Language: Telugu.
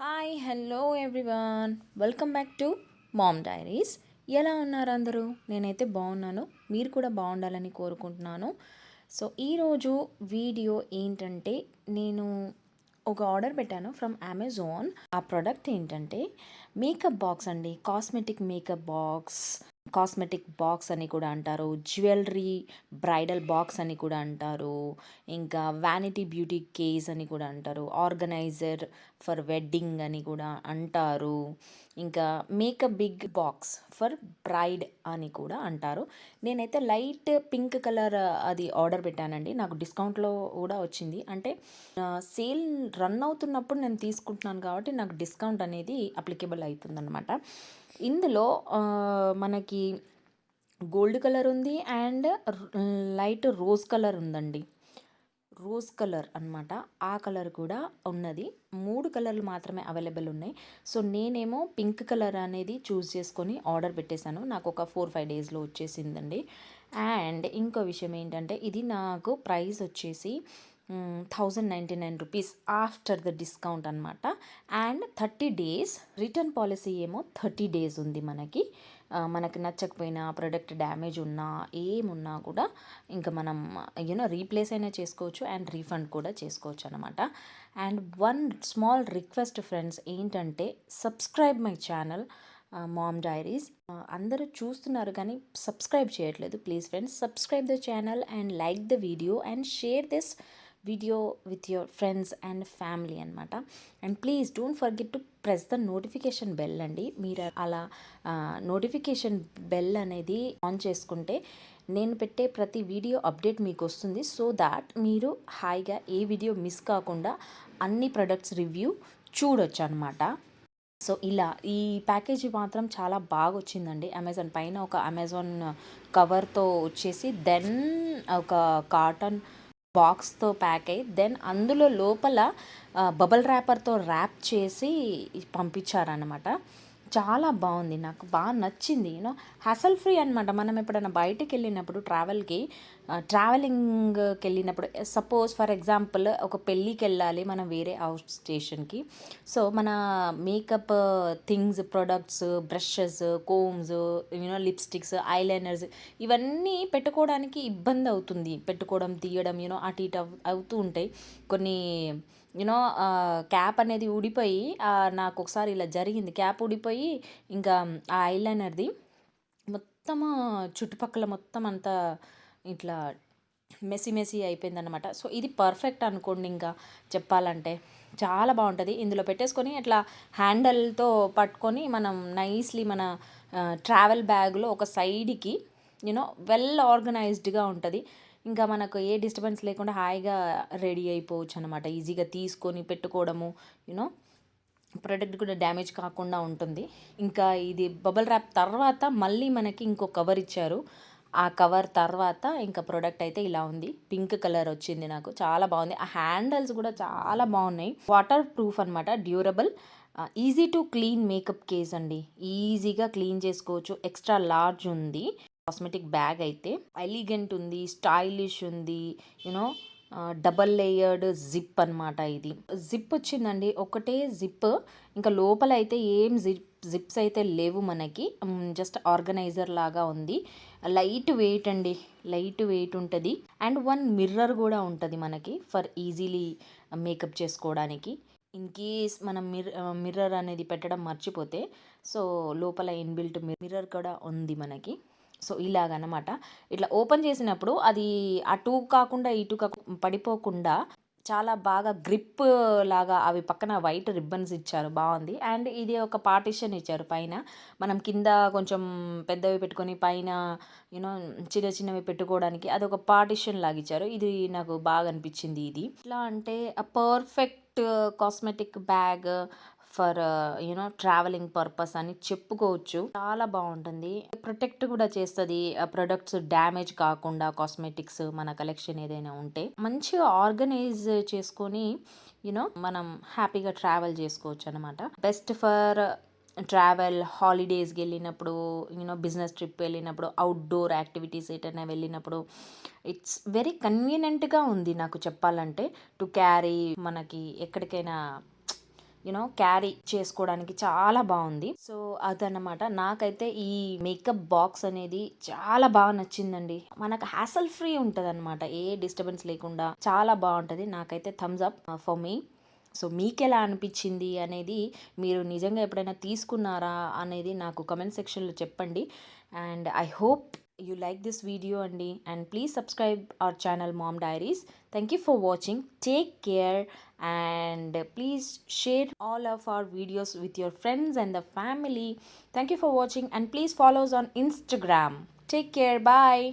Hi hello everyone, welcome back to mom diaries. ఎలా ఉన్నారు అందరూ? నేనైతే బాగున్నాను, మీరు కూడా బాగుండాలని కోరుకుంటున్నాను. సో ఈరోజు వీడియో ఏంటంటే, నేను ఒక ఆర్డర్ పెట్టాను ఫ్రమ్ అమెజాన్. ఆ ప్రోడక్ట్ ఏంటంటే మేకప్ బాక్స్ అండి. కాస్మెటిక్ బాక్స్ అని కూడా అంటారు, జ్యువెలరీ బ్రైడల్ బాక్స్ అని కూడా అంటారు, ఇంకా వ్యానిటీ బ్యూటీ కేస్ అని కూడా అంటారు, ఆర్గనైజర్ ఫర్ వెడ్డింగ్ అని కూడా అంటారు, ఇంకా makeup big box for bride అని కూడా అంటారు. నేనైతే లైట్ పింక్ కలర్ అది ఆర్డర్ పెట్టానండి. నాకు డిస్కౌంట్లో కూడా వచ్చింది. అంటే సేల్ రన్ అవుతున్నప్పుడు నేను తీసుకుంటున్నాను కాబట్టి నాకు డిస్కౌంట్ అనేది అప్లికేబుల్ అవుతుందన్నమాట. ఇందులో మనకి గోల్డ్ కలర్ ఉంది అండ్ లైట్ రోజ్ కలర్ ఉందండి. రోజ్ కలర్ అనమాట, ఆ కలర్ కూడా ఉన్నది. 3 కలర్లు మాత్రమే అవైలబుల్ ఉన్నాయి. సో నేనేమో పింక్ కలర్ అనేది చూస్ చేసుకొని ఆర్డర్ పెట్టేశాను. నాకు ఒక 4-5 డేస్లో వచ్చేసిందండి. అండ్ ఇంకో విషయం ఏంటంటే, ఇది నాకు ప్రైస్ వచ్చేసి 1099 రూపీస్ ఆఫ్టర్ ద డిస్కౌంట్ అనమాట. అండ్ 30 డేస్ రిటర్న్ పాలసీ ఏమో 30 డేస్ ఉంది మనకి. మనకి నచ్చకపోయినా, ప్రోడక్ట్ డ్యామేజ్ ఉన్నా, ఏమున్నా కూడా ఇంకా మనం రీప్లేస్ అయినా చేసుకోవచ్చు అండ్ రీఫండ్ కూడా చేసుకోవచ్చు అనమాట. And one small request friends ఏంటంటే, subscribe my channel mom diaries. అందరూ చూస్తున్నారు కానీ సబ్స్క్రైబ్ చేయట్లేదు. Please friends, subscribe the channel and like the video and share this video with your friends and family అనమాట. And please don't forget to press the notification bell అండి. మీరు అలా నోటిఫికేషన్ బెల్ అనేది ఆన్ చేసుకుంటే నేను పెట్టే ప్రతి వీడియో అప్డేట్ మీకు వస్తుంది. సో దాట్ మీరు హాయిగా ఏ వీడియో మిస్ కాకుండా అన్ని ప్రొడక్ట్స్ రివ్యూ చూడొచ్చు అనమాట. సో ఇలా ఈ ప్యాకేజీ మాత్రం చాలా బాగా వచ్చిందండి. అమెజాన్ పైన ఒక అమెజాన్ కవర్తో వచ్చేసి, దెన్ ఒక కాటన్ బాక్స్తో ప్యాక్ అయ్యి, దెన్ అందులో లోపల బబుల్ ర్యాపర్తో ర్యాప్ చేసి పంపించారనమాట. చాలా బాగుంది, నాకు బాగా నచ్చింది. హ్యాసల్ ఫ్రీ అనమాట. మనం ఎప్పుడైనా బయటికి వెళ్ళినప్పుడు ట్రావెలింగ్కి వెళ్ళినప్పుడు, సపోజ్ ఫర్ ఎగ్జాంపుల్ ఒక పెళ్ళికి వెళ్ళాలి మనం వేరే అవుట్ స్టేషన్కి. సో మన makeup things, products, brushes, combs, lipsticks, eyeliners ఇవన్నీ పెట్టుకోవడానికి ఇబ్బంది అవుతుంది. పెట్టుకోవడం, తీయడం అటు ఇటు అవుతూ ఉంటాయి. కొన్ని క్యాప్ అనేది ఊడిపోయి, నాకు ఒకసారి ఇలా జరిగింది. క్యాప్ ఊడిపోయి ఇంకా ఆ ఐలైనర్ది మొత్తము చుట్టుపక్కల మొత్తం అంతా ఇట్లా మెస్సీ అయిపోయిందనమాట. సో ఇది పర్ఫెక్ట్ అనుకోండి. ఇంకా చెప్పాలంటే చాలా బాగుంటుంది. ఇందులో పెట్టేసుకొని అట్లా హ్యాండల్తో పట్టుకొని మనం నైస్లీ మన ట్రావెల్ బ్యాగ్లో ఒక సైడ్కి వెల్ ఆర్గనైజ్డ్గా ఉంటుంది. ఇంకా మనకు ఏ డిస్టర్బెన్స్ లేకుండా హాయిగా రెడీ అయిపోవచ్చు అనమాట. ఈజీగా తీసుకొని పెట్టుకోవడము, ప్రోడక్ట్ కూడా డ్యామేజ్ కాకుండా ఉంటుంది. ఇంకా ఇది బబుల్ ర్యాప్ తర్వాత మళ్ళీ మనకి ఇంకో కవర్ ఇచ్చారు. ఆ కవర్ తర్వాత ఇంకా ప్రోడక్ట్ అయితే ఇలా ఉంది. పింక్ కలర్ వచ్చింది, నాకు చాలా బాగుంది. ఆ హ్యాండిల్స్ కూడా చాలా బాగున్నాయి. వాటర్ ప్రూఫ్ అనమాట, durable, easy to clean makeup case అండి. ఈజీగా క్లీన్ చేసుకోవచ్చు. ఎక్స్ట్రా లార్జ్ ఉంది. కాస్మెటిక్ బ్యాగ్ అయితే ఎలిగెంట్ ఉంది, స్టైలిష్ ఉంది. డబల్ లేయర్డ్ జిప్ అనమాట. ఇది జిప్ వచ్చిందండి, ఒకటే జిప్. ఇంకా లోపల అయితే ఏం జిప్స్ అయితే లేవు మనకి. జస్ట్ ఆర్గనైజర్ లాగా ఉంది. లైట్ వెయిట్ అండి, లైట్ వెయిట్ ఉంటుంది. అండ్ వన్ మిర్రర్ కూడా ఉంటుంది మనకి ఫర్ ఈజీలీ మేకప్ చేసుకోవడానికి. ఇన్ కేస్ మనం మిర్రర్ అనేది పెట్టడం మర్చిపోతే, సో లోపల ఇన్బిల్ట్ మిర్రర్ కూడా ఉంది మనకి. సో ఇలాగనమాట. ఇట్లా ఓపెన్ చేసినప్పుడు అది అటు కాకుండా ఇటు పడిపోకుండా చాలా బాగా గ్రిప్ లాగా అవి పక్కన వైట్ రిబ్బన్స్ ఇచ్చారు, బాగుంది. అండ్ ఇది ఒక పార్టిషన్ ఇచ్చారు పైన. మనం కింద కొంచెం పెద్దవి పెట్టుకొని పైన చిన్నవి పెట్టుకోవడానికి అదొక పార్టిషన్ లాగా ఇచ్చారు. ఇది నాకు బాగా అనిపించింది. ఇది ఎట్లా అంటే perfect cosmetic bag for travelling purpose అని చెప్పుకోవచ్చు. చాలా బాగుంటుంది, ప్రొటెక్ట్ కూడా చేస్తుంది. ప్రొడక్ట్స్ డ్యామేజ్ కాకుండా కాస్మెటిక్స్ మన కలెక్షన్ ఏదైనా ఉంటే మంచిగా ఆర్గనైజ్ చేసుకొని మనం హ్యాపీగా ట్రావెల్ చేసుకోవచ్చు అనమాట. బెస్ట్ ఫర్ ట్రావెల్, హాలిడేస్కి వెళ్ళినప్పుడు, బిజినెస్ ట్రిప్ వెళ్ళినప్పుడు, అవుట్డోర్ యాక్టివిటీస్ ఎటైనా వెళ్ళినప్పుడు ఇట్స్ వెరీ కన్వీనియంట్గా ఉంది నాకు చెప్పాలంటే. టు క్యారీ, మనకి ఎక్కడికైనా క్యారీ చేసుకోవడానికి చాలా బాగుంది. సో అదన్నమాట. నాకైతే ఈ మేకప్ బాక్స్ అనేది చాలా బాగా నచ్చిందండి. మనకు హ్యాసల్ ఫ్రీ ఉంటుంది అనమాట, ఏ డిస్టర్బెన్స్ లేకుండా చాలా బాగుంటుంది. నాకైతే thumbs up for me. So మీకు ఎలా అనిపించింది అనేది, మీరు నిజంగా ఎప్పుడైనా తీసుకున్నారా అనేది నాకు కమెంట్ సెక్షన్లో చెప్పండి. And I hope you like this video and please subscribe our channel Mom Diaries. Thank you for watching. Take care and please share all of our videos with your friends and the family. Thank you for watching and please follow us on Instagram. Take care. Bye.